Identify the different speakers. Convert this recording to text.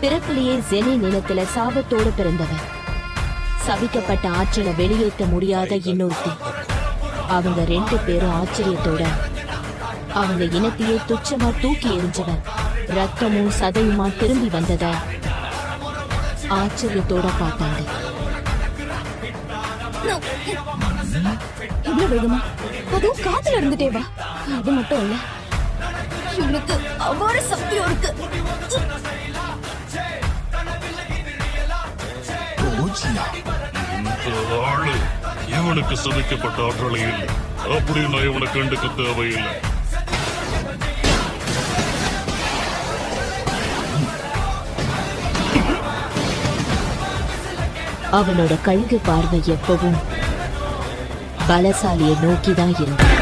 Speaker 1: பிறப்பிலேயே ஜெனி நிலத்துல சாபத்தோடு பிறந்தவன். சபிக்கப்பட்ட ஆற்றலை வெளியேற்ற முடியாத இன்னொருத்தி. அவங்க 2 பேரும் ஆச்சரியத்தோட அவங்க இனத்தையே துச்சமா தூக்கி எறிஞ்சவன். ரத்தமும் சதையுமா திரும்பி வந்தத ஆச்சரியத்தோட பார்த்தாங்க. இவ்வளவு வேகமா? அதுவும் காத்துல இருந்துட்டே வா. அது மட்டும் இல்ல, இவனுக்கு அவ்வாறு சக்தியும் இருக்கு.
Speaker 2: இவனுக்கு சதிக்கப்பட்ட ஆற்றலை இல்லை அப்படின்னா இவனை கண்டுக்க தேவையில்லை.
Speaker 1: அவனோட கழுகு பார்வை எப்பவும் பலசாலியை நோக்கிதான் இருந்தது.